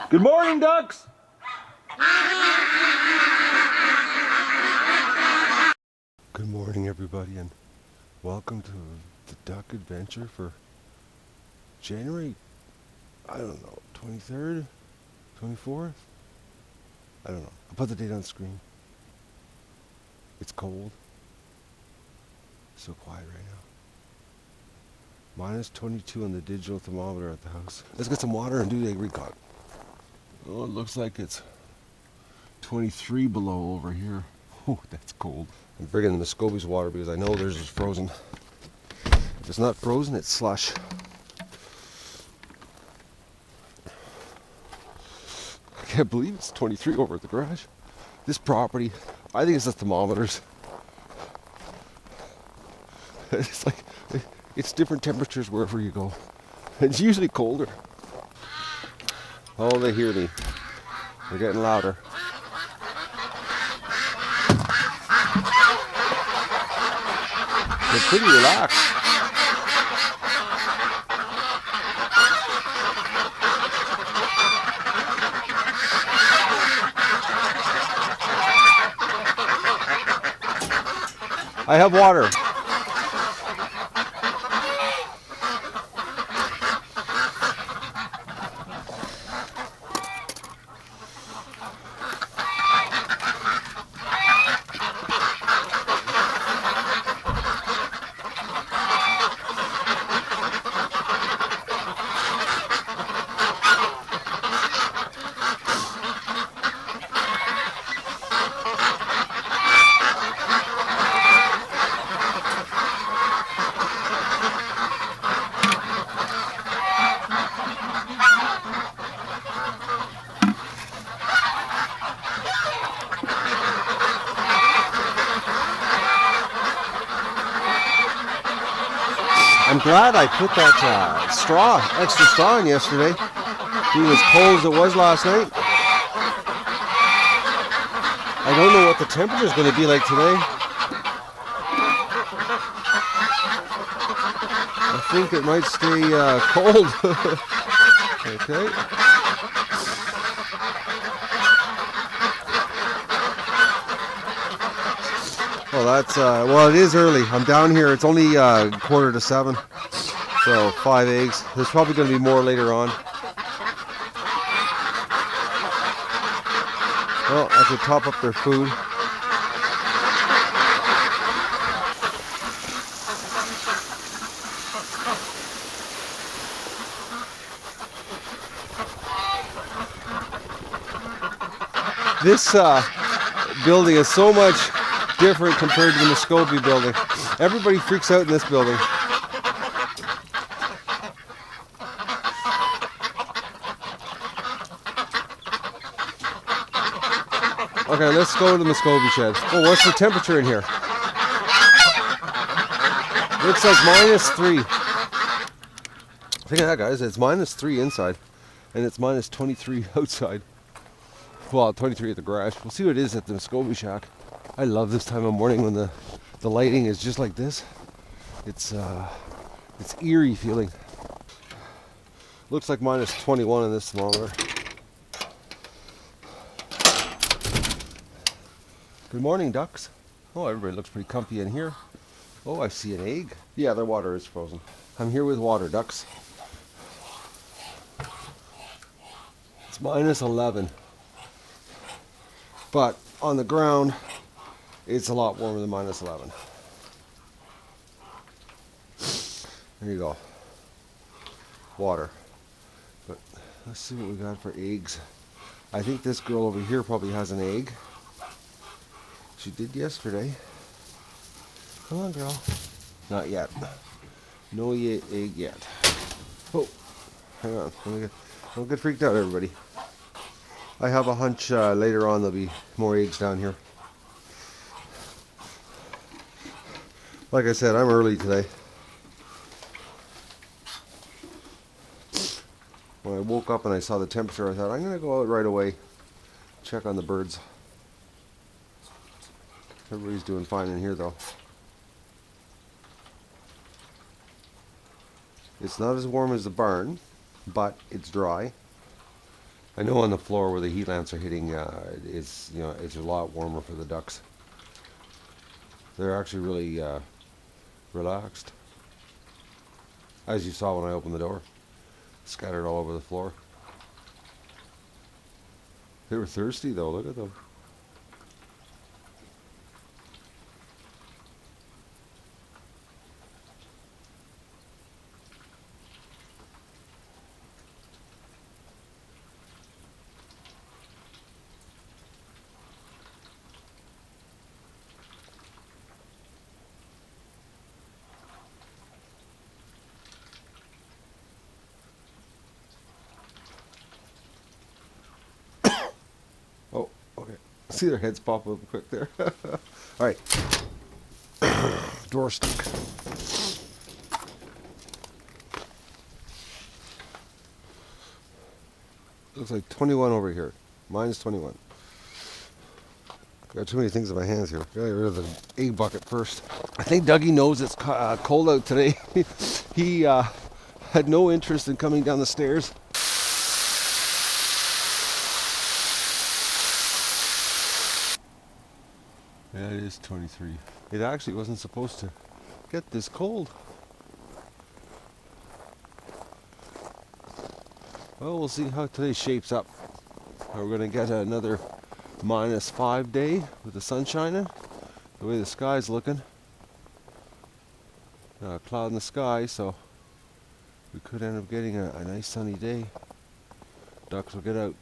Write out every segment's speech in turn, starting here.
Good morning, ducks! Good morning, everybody, and welcome to the duck adventure for January, I don't know, 23rd, 24th? I don't know. I'll put the date on the screen. It's cold. So quiet right now. Minus 22 on the digital thermometer at the house. Let's get some water and do the Recon. Oh, it looks like it's 23 below over here. Oh, that's cold. I'm bringing the Muscovy's water because I know theirs is frozen. If it's not frozen, it's slush. I can't believe it's 23 over at the garage. This property, I think it's the thermometers. It's like, it's different temperatures wherever you go. It's usually colder. Oh, they hear me. They're getting louder. They're pretty relaxed. I have water. I'm glad I put that extra straw in yesterday. Being as cold as it was last night. I don't know what the temperature is going to be like today. I think it might stay cold. Okay. Well, well, it is early. I'm down here. It's only 6:45. So 5 eggs. There's probably going to be more later on. Well, I could top up their food. This building is so much different compared to the Muscovy building. Everybody freaks out in this building. Okay, let's go to the Muscovy shed. Oh, what's the temperature in here? Looks like -3. Look at that, guys. It's -3 inside, and it's -23 outside. Well, 23 at the garage. We'll see what it is at the Muscovy shack. I love this time of morning when the lighting is just like this. It's eerie feeling. Looks like -21 in this thermometer. Good morning, ducks. Oh, everybody looks pretty comfy in here. Oh, I see an egg. Yeah, their water is frozen. I'm here with water, ducks. It's -11. But on the ground, it's a lot warmer than -11. There you go. Water. But let's see what we got for eggs. I think this girl over here probably has an egg. She did yesterday. Come on, girl. Not yet. No egg yet. Oh, hang on. Don't get freaked out, everybody. I have a hunch later on there'll be more eggs down here. Like I said, I'm early today. When I woke up and I saw the temperature, I thought, I'm going to go out right away, check on the birds. Everybody's doing fine in here, though. It's not as warm as the barn, but it's dry. I know on the floor where the heat lamps are hitting, it's a lot warmer for the ducks. They're actually really relaxed, as you saw when I opened the door, scattered all over the floor. They were thirsty though. Look at them. Oh, okay. See their heads pop up quick there. All right. Door stuck. Looks like 21 over here. Mine's 21. Got too many things in my hands here. Gotta get rid of the egg bucket first. I think Dougie knows it's cold out today. He had no interest in coming down the stairs. Yeah, it is 23. It actually wasn't supposed to get this cold. Well, we'll see how today shapes up. We're going to get another -5 day with the sun shining. The way the sky's looking. Cloud in the sky, so we could end up getting a nice sunny day. Ducks will get out.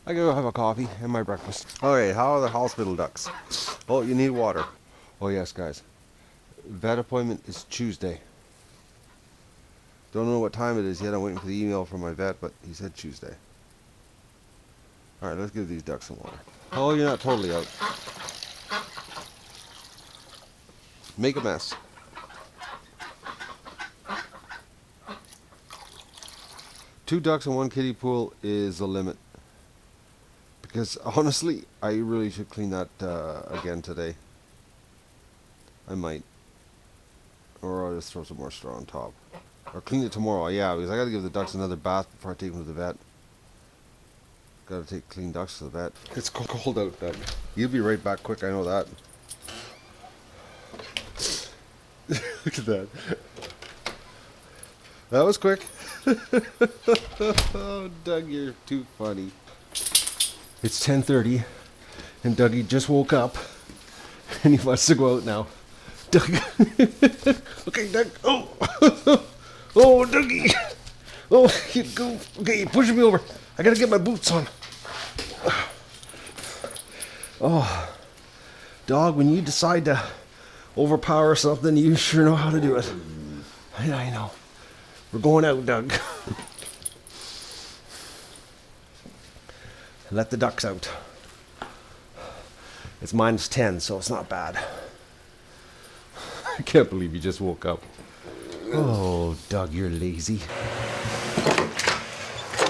I gotta go have a coffee and my breakfast. Alright, how are the hospital ducks? Oh, you need water. Oh yes, guys. Vet appointment is Tuesday. Don't know what time it is yet. I'm waiting for the email from my vet, but he said Tuesday. Alright, let's give these ducks some water. Oh, you're not totally out. Make a mess. Two ducks in one kiddie pool is the limit. Because honestly, I really should clean that again today. I might. Or I'll just throw some more straw on top. Or clean it tomorrow, yeah, because I gotta give the ducks another bath before I take them to the vet. Gotta take clean ducks to the vet. It's cold out, Doug. You'll be right back quick, I know that. Look at that. That was quick. Oh, Doug, you're too funny. It's 10:30, and Dougie just woke up, and he wants to go out now. Doug. Okay, Doug. Oh. Oh, Dougie. Oh, you go. Okay, you're pushing me over. I gotta get my boots on. Oh, dog, when you decide to overpower something, you sure know how to do it. I know. We're going out, Doug. Let the ducks out. It's -10, so it's not bad. I can't believe you just woke up. Oh, Doug, you're lazy.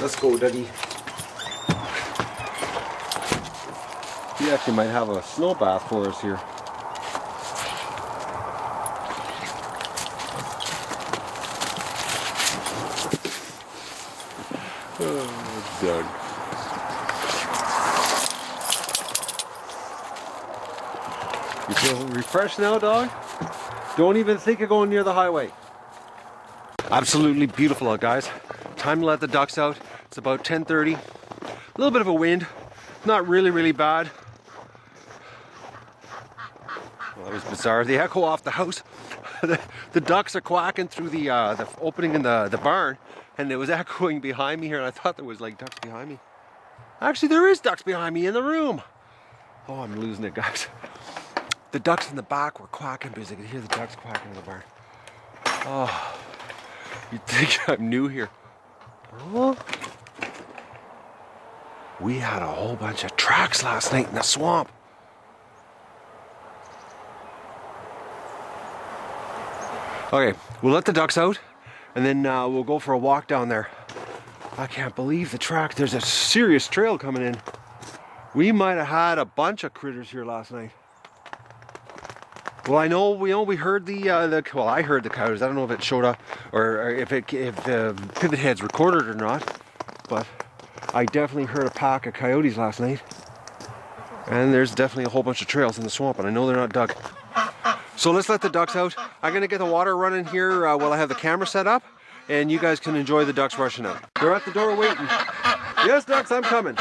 Let's go, Dougie. He actually might have a snow bath for us here. Oh, Doug. You feel refreshed now, dog? Don't even think of going near the highway. Absolutely beautiful out, guys. Time to let the ducks out. It's about 10:30. A little bit of a wind. Not really bad. Well, that was bizarre. The echo off the house. The ducks are quacking through the opening in the barn, and it was echoing behind me here, and I thought there was like ducks behind me. Actually, there is ducks behind me in the room. Oh, I'm losing it, guys. The ducks in the back were quacking because I could hear the ducks quacking in the barn. Oh, you'd think I'm new here. Oh. We had a whole bunch of tracks last night in the swamp. Okay, we'll let the ducks out, and then we'll go for a walk down there. I can't believe the track. There's a serious trail coming in. We might have had a bunch of critters here last night. Well, I know we heard well, I heard the coyotes. I don't know if it showed up or if the pivot heads recorded or not. but I definitely heard a pack of coyotes last night. And there's definitely a whole bunch of trails in the swamp, and I know they're not dug. So let's let the ducks out. I'm gonna get the water running here while I have the camera set up, and you guys can enjoy the ducks rushing out. They're at the door waiting. Yes, ducks, I'm coming.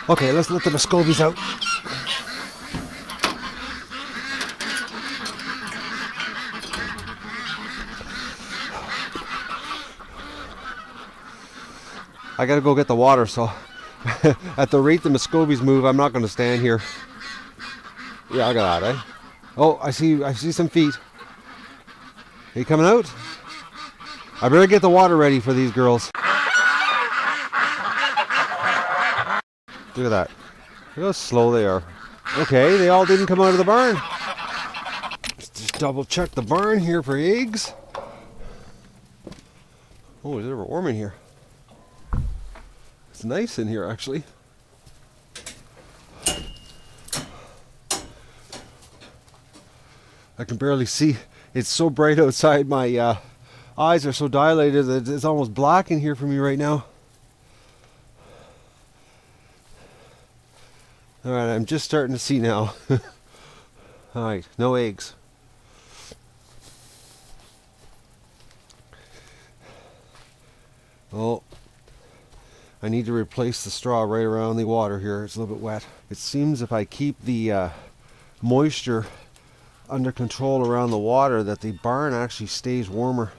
Okay, let's let the Muscovies out. I gotta go get the water, so at the rate the Muscovies move, I'm not gonna stand here. Yeah, I got that, eh? Oh, I see some feet. Are you coming out? I better get the water ready for these girls. Look at that. Look how slow they are. Okay, they all didn't come out of the barn. Let's just double check the barn here for eggs. Oh, is it ever warm in here? It's nice in here, actually. I can barely see. It's so bright outside. My eyes are so dilated that it's almost black in here for me right now. Alright, I'm just starting to see now. Alright, no eggs. Oh, I need to replace the straw right around the water here. It's a little bit wet. It seems if I keep the moisture under control around the water that the barn actually stays warmer.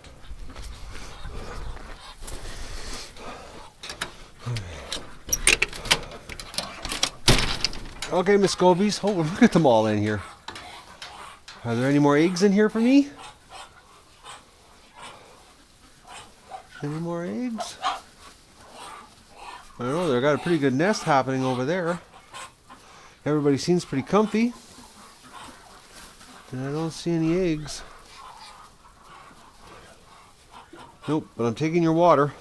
Okay, Muscovies. Oh, look at them all in here. Are there any more eggs in here for me? Any more eggs? I don't know, they've got a pretty good nest happening over there. Everybody seems pretty comfy. And I don't see any eggs. Nope, but I'm taking your water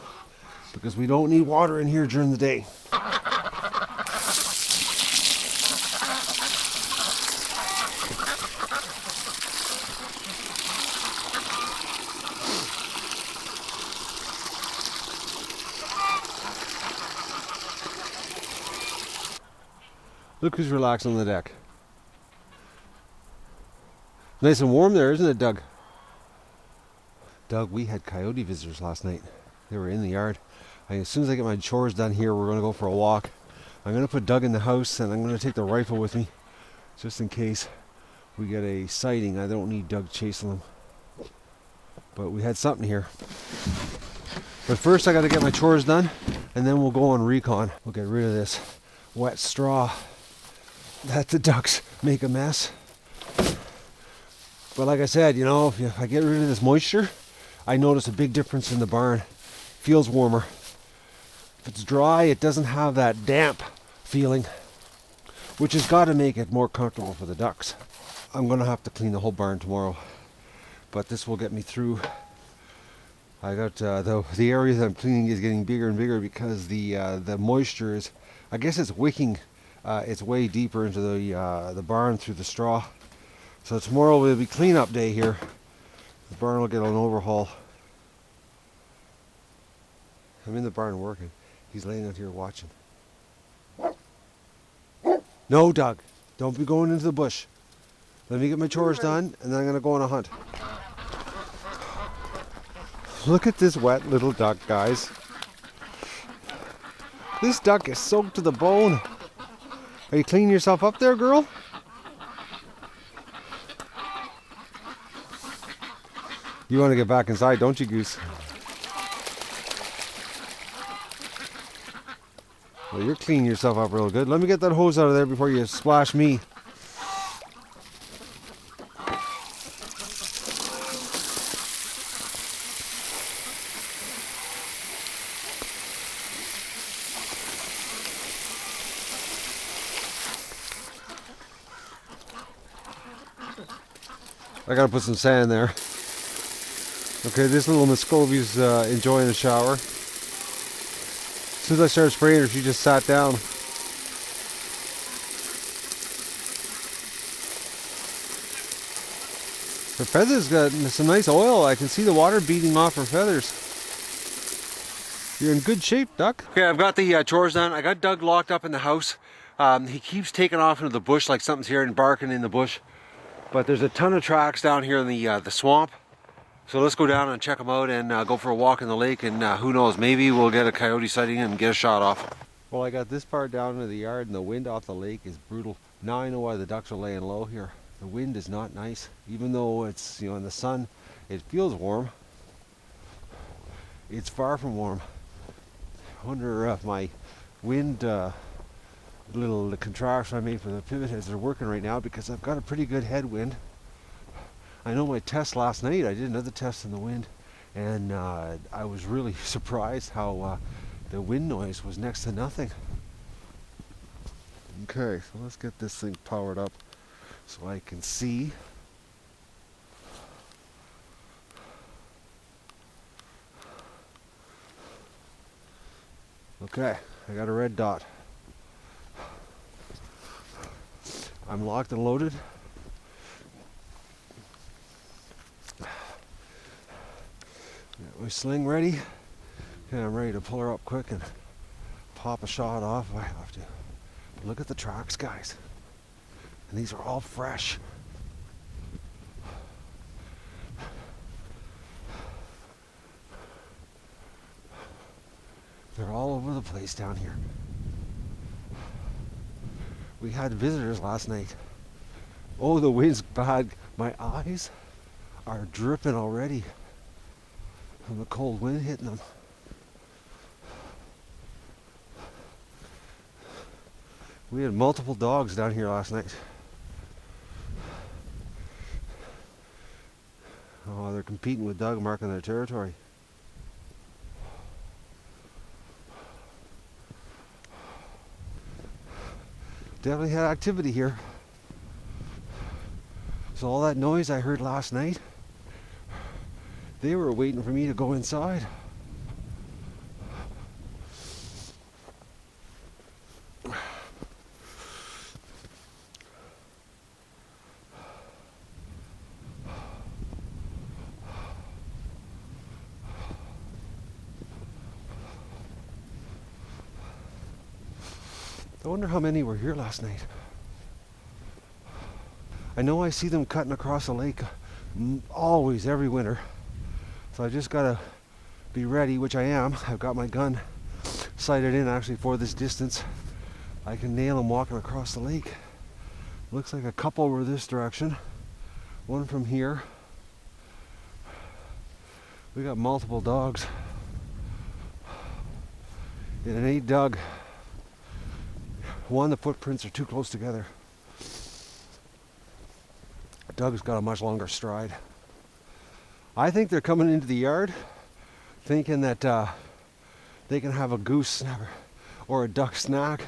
because we don't need water in here during the day. Look who's relaxed on the deck. Nice and warm there, isn't it, Doug? Doug, we had coyote visitors last night. They were in the yard. As soon as I get my chores done here, we're going to go for a walk. I'm going to put Doug in the house, and I'm going to take the rifle with me, just in case we get a sighting. I don't need Doug chasing them. But we had something here. But first I got to get my chores done, and then we'll go on Recon. We'll get rid of this wet straw that the ducks make a mess. But like I said, you know, if I get rid of this moisture, I notice a big difference in the barn. Feels warmer. If it's dry, it doesn't have that damp feeling, which has got to make it more comfortable for the ducks. I'm going to have to clean the whole barn tomorrow, but this will get me through. I got the area that I'm cleaning is getting bigger and bigger because the moisture is, I guess it's wicking its way deeper into the barn through the straw. So tomorrow will be cleanup day here. The barn will get an overhaul. I'm in the barn working. He's laying out here watching. No, Doug, don't be going into the bush. Let me get my chores done, and then I'm going to go on a hunt. Look at this wet little duck, guys. This duck is soaked to the bone. Are you cleaning yourself up there, girl? You want to get back inside, don't you, Goose? Well, you're cleaning yourself up real good. Let me get that hose out of there before you splash me. I gotta put some sand there. Okay, this little Muscovy's enjoying the shower. As soon as I started spraying her, she just sat down. Her feathers got some nice oil. I can see the water beating off her feathers. You're in good shape, duck. Okay, I've got the chores done. I got Doug locked up in the house. He keeps taking off into the bush like something's here and barking in the bush. But there's a ton of tracks down here in the swamp. So let's go down and check them out and go for a walk in the lake, and who knows, maybe we'll get a coyote sighting and get a shot off. Well, I got this part down into the yard and the wind off the lake is brutal. Now I know why the ducks are laying low here. The wind is not nice. Even though it's, in the sun, it feels warm. It's far from warm. I wonder if my wind little contraption I made for the pivot heads are working right now, because I've got a pretty good headwind. I know my test last night, I did another test in the wind, and I was really surprised how the wind noise was next to nothing. Okay, so let's get this thing powered up so I can see. Okay, I got a red dot. I'm locked and loaded. Got my sling ready. Okay, I'm ready to pull her up quick and pop a shot off if I have to. But look at the tracks, guys. And these are all fresh. They're all over the place down here. We had visitors last night. Oh, the wind's bad. My eyes are dripping already from the cold wind hitting them. We had multiple dogs down here last night. Oh, they're competing with Doug, marking their territory. Definitely had activity here. So all that noise I heard last night, they were waiting for me to go inside. I wonder how many were here last night. I know I see them cutting across the lake always, every winter. So I just gotta be ready, which I am. I've got my gun sighted in actually for this distance. I can nail them walking across the lake. Looks like a couple were this direction. One from here. We got multiple dogs. And it ain't Doug. One, the footprints are too close together. Doug's got a much longer stride. I think they're coming into the yard thinking that they can have a goose or a duck snack,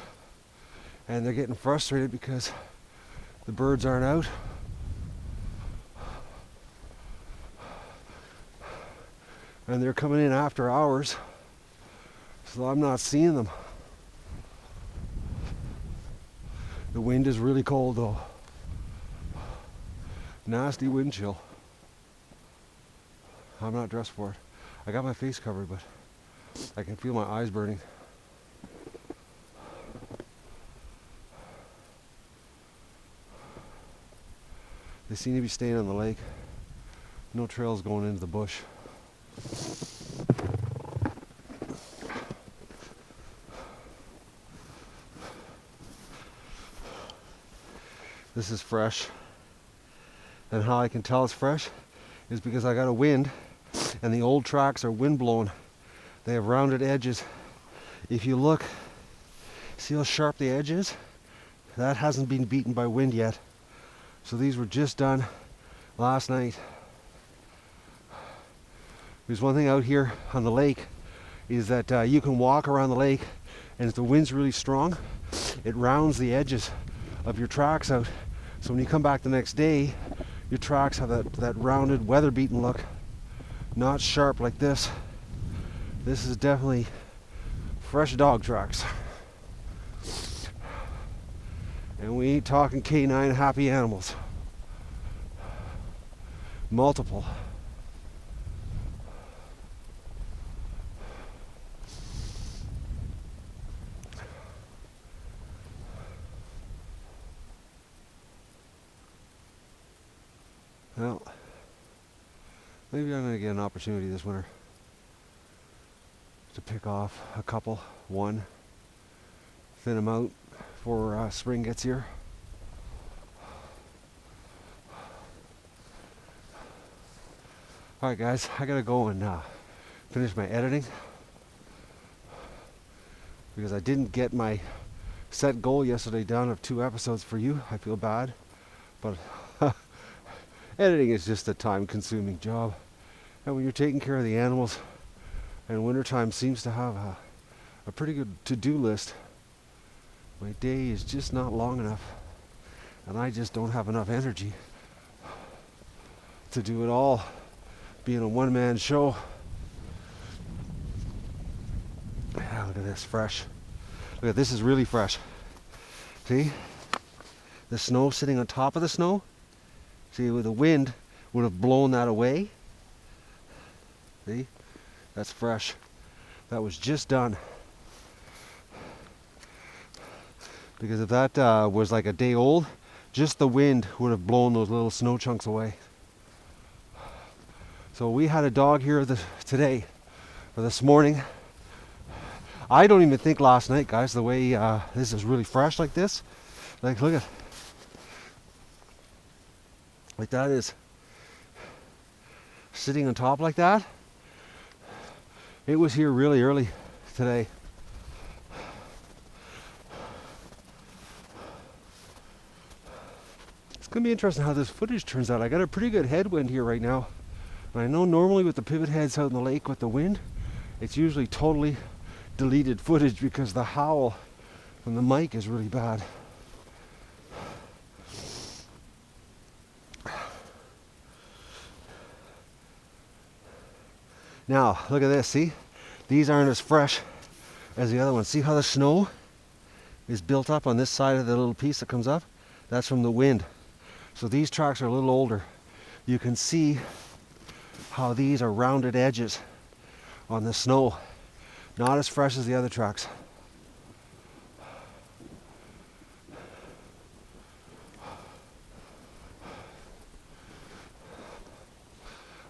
and they're getting frustrated because the birds aren't out. And they're coming in after hours, so I'm not seeing them. The wind is really cold though. Nasty wind chill. I'm not dressed for it. I got my face covered, but I can feel my eyes burning. They seem to be staying on the lake. No trails going into the bush. This is fresh. And how I can tell it's fresh is because I got a wind and the old tracks are wind blown. They have rounded edges. If you look, see how sharp the edge is? That hasn't been beaten by wind yet. So these were just done last night. There's one thing out here on the lake is that you can walk around the lake, and if the wind's really strong, it rounds the edges of your tracks out. So when you come back the next day, your tracks have that rounded, weather-beaten look, not sharp like this. This is definitely fresh dog tracks. And we ain't talking canine happy animals. Multiple. Well, maybe I'm going to get an opportunity this winter to pick off a couple, one, thin them out before spring gets here. Alright guys, I gotta go and finish my editing because I didn't get my set goal yesterday done of 2 episodes for you. I feel bad, but editing is just a time-consuming job, and when you're taking care of the animals, and wintertime seems to have a pretty good to-do list, my day is just not long enough, and I just don't have enough energy to do it all, being a one-man show. Yeah, look at this, fresh. Look at this, is really fresh. See? The snow sitting on top of the snow. See, with the wind would have blown that away. See? That's fresh. That was just done. Because if that was like a day old, just the wind would have blown those little snow chunks away. So we had a dog here today, or this morning. I don't even think last night, guys, the way this is really fresh like this. Like, look at, like that is sitting on top like that. It was here really early today. It's gonna be interesting how this footage turns out. I got a pretty good headwind here right now. And I know normally with the pivot heads out in the lake with the wind, it's usually totally deleted footage because the howl from the mic is really bad. Now, look at this, see? These aren't as fresh as the other ones. See how the snow is built up on this side of the little piece that comes up? That's from the wind. So these tracks are a little older. You can see how these are rounded edges on the snow. Not as fresh as the other tracks.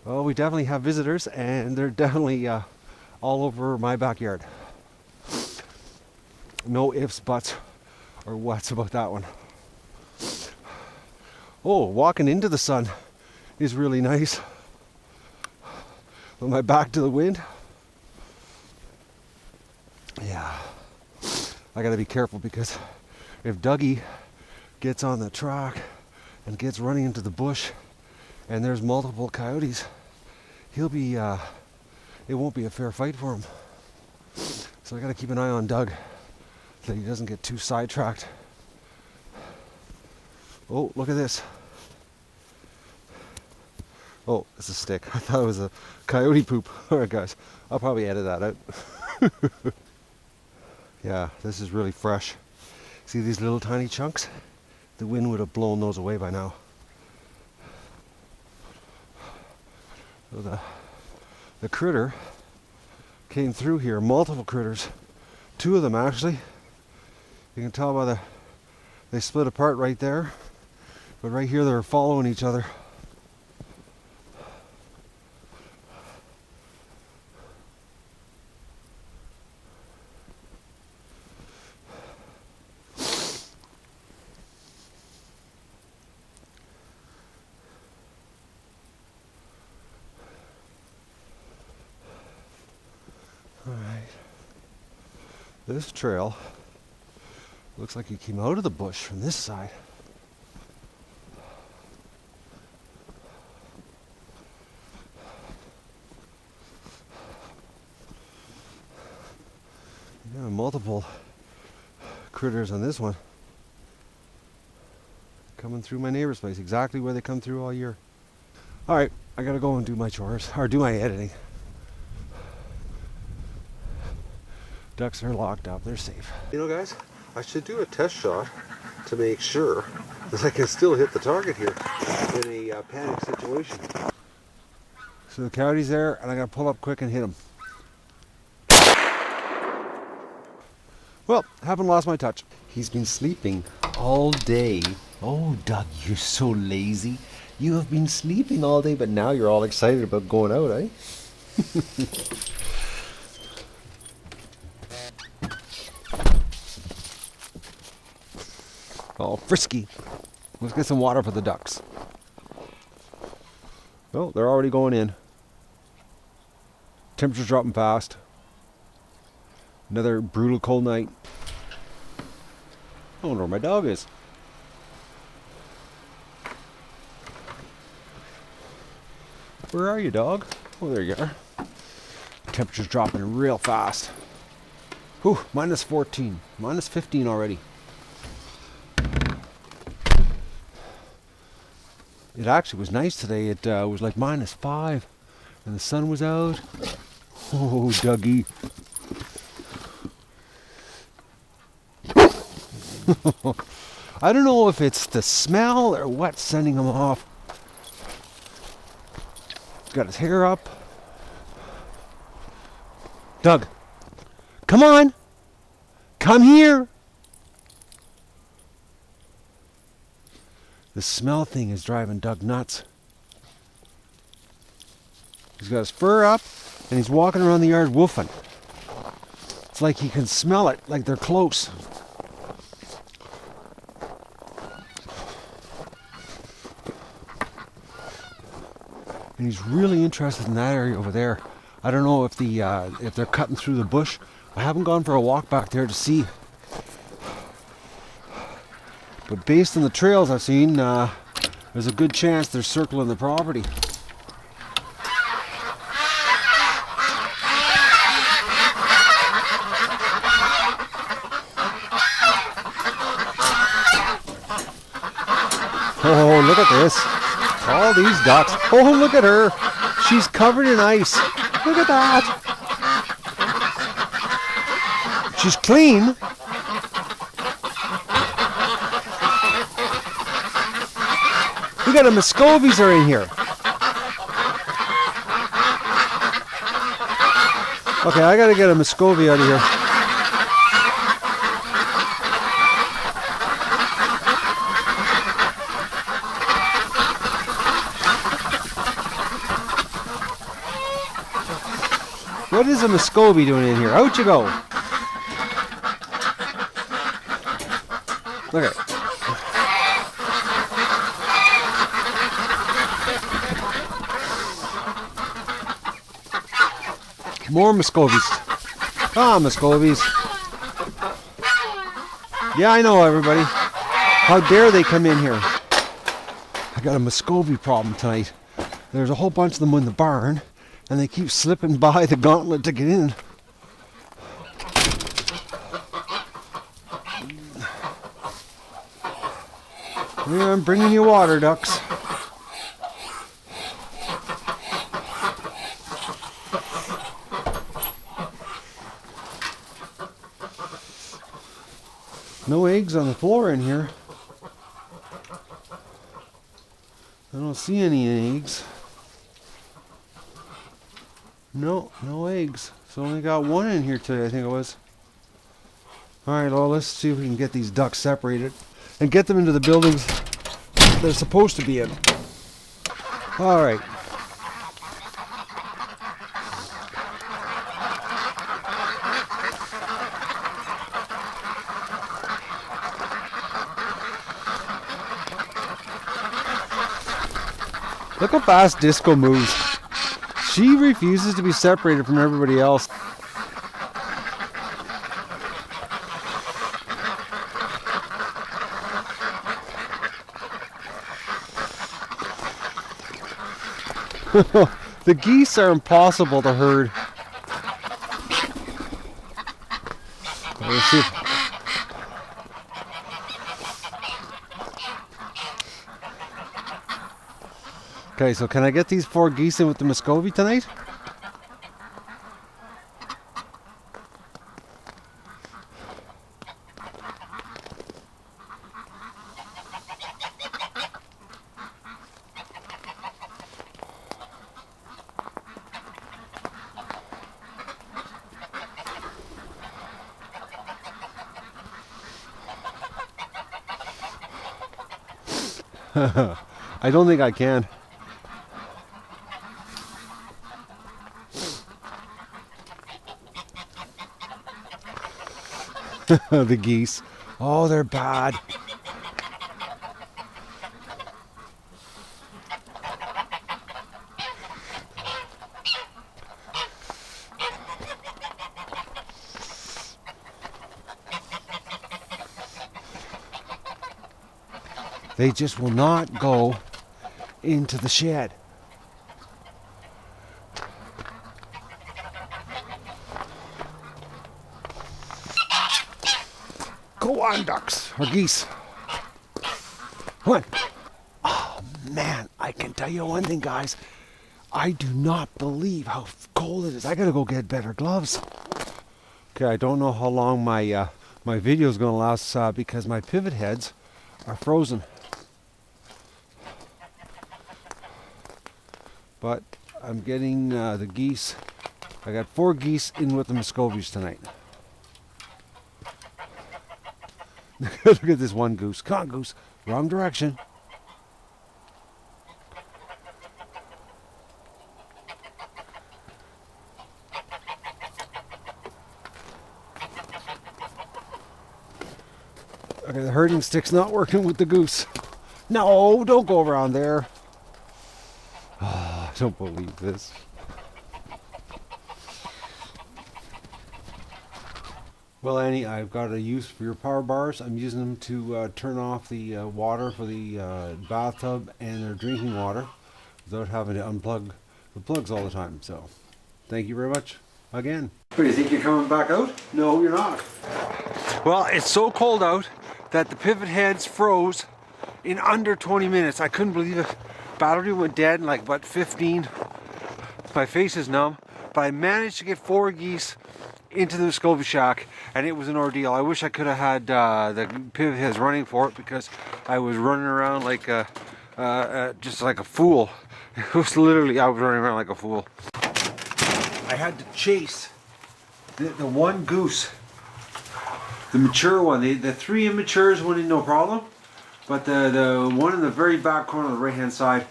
Well, we definitely have visitors, and they're definitely all over my backyard. No ifs, buts, or whats about that one. Oh, walking into the sun is really nice. With my back to the wind. Yeah. I gotta be careful because if Dougie gets on the track and gets running into the bush and there's multiple coyotes, he'll be, it won't be a fair fight for him. So I gotta keep an eye on Doug so he doesn't get too sidetracked. Oh, look at this. Oh, it's a stick. I thought it was a coyote poop. Alright guys, I'll probably edit that out. Yeah, this is really fresh. See these little tiny chunks? The wind would have blown those away by now. So the critter came through here, multiple critters. 2 of them actually. You can tell by they split apart right there. But right here they're following each other. Alright. This trail looks like it came out of the bush from this side. Yeah, multiple critters on this one. Coming through my neighbor's place, exactly where they come through all year. Alright, I gotta go and do my chores, or do my editing. Ducks are locked up, they're safe. You know guys, I should do a test shot to make sure that I can still hit the target here in a panic situation. So the coyote's there, and I gotta pull up quick and hit him. Well, haven't lost my touch. He's been sleeping all day. Oh, Doug, you're so lazy. You have been sleeping all day, but now you're all excited about going out, eh? Oh, frisky. Let's get some water for the ducks. Oh, they're already going in. Temperature's dropping fast. Another brutal cold night. I wonder where my dog is. Where are you, dog? Oh, there you are. Temperature's dropping real fast. Whew, minus 14. Minus 15 already. It actually was nice today. It was like minus 5. And the sun was out. Oh, Dougie. I don't know if it's the smell or what's sending him off. He's got his hair up. Doug, come on. Come here. The smell thing is driving Doug nuts. He's got his fur up and he's walking around the yard woofing. It's like he can smell it, like they're close. And he's really interested in that area over there. I don't know if they're cutting through the bush. I haven't gone for a walk back there to see. But based on the trails I've seen, there's a good chance they're circling the property. Oh, look at this. All these ducks. Oh, look at her. She's covered in ice. Look at that. She's clean. We got a Muscovies are in here. Okay, I gotta get a Muscovy out of here. What is a Muscovy doing in here? Out you go. Look at it. More Muscovies. Ah, Muscovies. Yeah, I know, everybody. How dare they come in here? I got a Muscovy problem tonight. There's a whole bunch of them in the barn, and they keep slipping by the gauntlet to get in. Yeah, I'm bringing you water, ducks. No eggs on the floor in here. I don't see any eggs. No eggs. So only got one in here today, I think it was. Alright, well, let's see if we can get these ducks separated and get them into the buildings they're supposed to be in. Alright. Look how fast Disco moves. She refuses to be separated from everybody else. The geese are impossible to herd. Let's see. Okay, so can I get these 4 geese in with the Muscovy tonight? I don't think I can. The geese. Oh, they're bad. They just will not go into the shed. Go on, ducks or geese. Come on. Oh man, I can tell you one thing, guys. I do not believe how cold it is. I gotta go get better gloves. Okay, I don't know how long my my video is gonna last because my pivot heads are frozen. But I'm getting the geese. I got 4 geese in with the Muscovies tonight. Look at this one goose. Come on, goose. Wrong direction. Okay, the herding stick's not working with the goose. No, don't go around there. Oh, I don't believe this. Well, Annie, I've got a use for your power bars. I'm using them to turn off the water for the bathtub and their drinking water without having to unplug the plugs all the time. So, thank you very much again. What, do you think you're coming back out? No, you're not. Well, it's so cold out that the pivot heads froze in under 20 minutes. I couldn't believe it. Battery went dead in like about 15. My face is numb, but I managed to get 4 geese into the Muscovy shack, and it was an ordeal. I wish I could have had the pivot heads running for it, because I was running around like just like a fool. It was literally, I was running around like a fool. I had to chase the one goose, the mature one. The 3 immatures went in no problem, but the one in the very back corner on the right hand side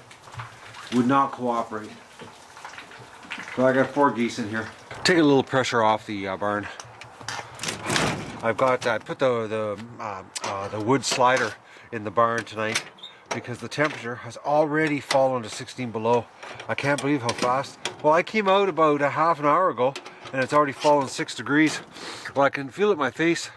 would not cooperate. So I got 4 geese in here. Take a little pressure off the barn. I put the wood slider in the barn tonight because the temperature has already fallen to 16 below. I can't believe how fast. Well, I came out about a half an hour ago and it's already fallen 6 degrees. Well, I can feel it in my face.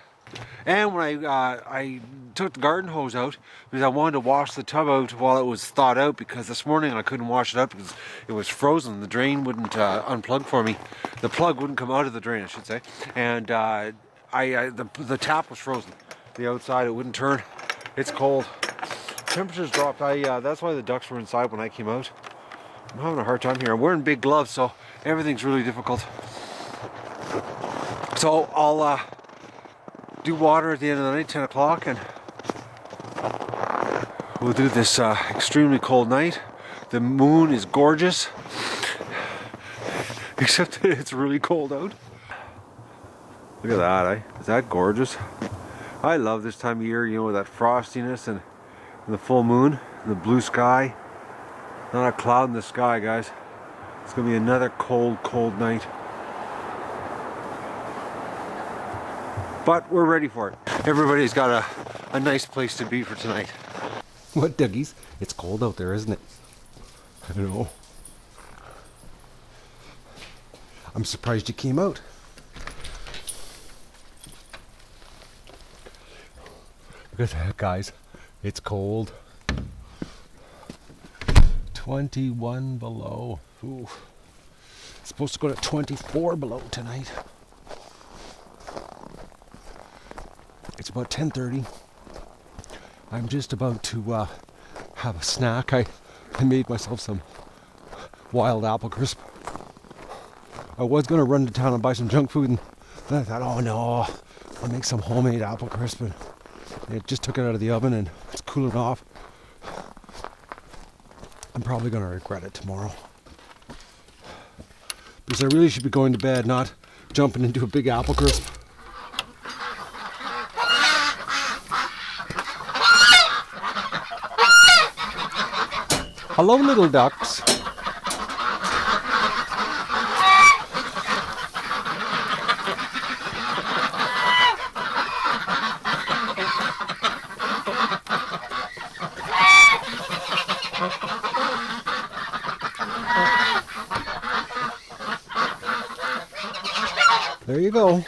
And when I took the garden hose out because I wanted to wash the tub out while it was thawed out, because this morning I couldn't wash it out because it was frozen. The drain wouldn't unplug for me. The plug wouldn't come out of the drain, I should say. And the tap was frozen. The outside, it wouldn't turn. It's cold. Temperatures dropped. That's why the ducks were inside when I came out. I'm having a hard time here. I'm wearing big gloves, so everything's really difficult. So I'll do water at the end of the night, 10 o'clock, and we'll do this extremely cold night. The moon is gorgeous, except that it's really cold out. Look at that, eh? Is that gorgeous? I love this time of year, you know, with that frostiness and the full moon, and the blue sky. Not a cloud in the sky, guys. It's gonna be another cold, cold night. But we're ready for it. Everybody's got a nice place to be for tonight. What, Dougie's? It's cold out there, isn't it? I know. I'm surprised you came out. Look at that, guys. It's cold. 21 below. Ooh. It's supposed to go to 24 below tonight. It's about 10:30. I'm just about to have a snack. I made myself some wild apple crisp. I was going to run to town and buy some junk food, and then I thought, oh no, I'll make some homemade apple crisp. And it just took it out of the oven and it's cooling off. I'm probably going to regret it tomorrow. Because I really should be going to bed, not jumping into a big apple crisp. Hello, little ducks. There you go.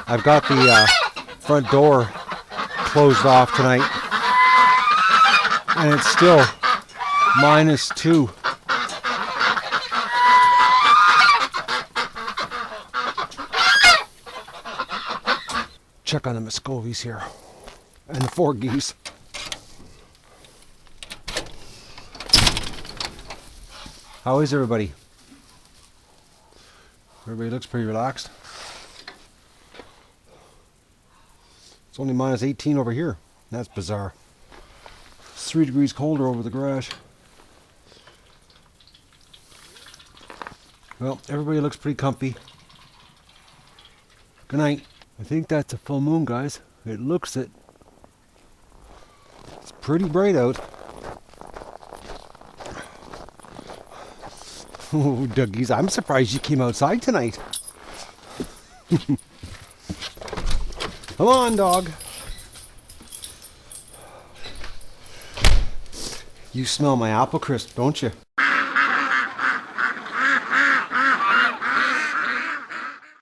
I've got the front door closed off tonight, and it's still -2. Check on the Muscovies here, and the 4 geese. How is everybody? Everybody looks pretty relaxed. It's only -18 over here. That's bizarre. It's 3 degrees colder over the garage. Well, everybody looks pretty comfy. Good night. I think that's a full moon, guys. It looks it. It's pretty bright out. Oh, Dougie's, I'm surprised you came outside tonight. Come on, dog. You smell my apple crisp, don't you?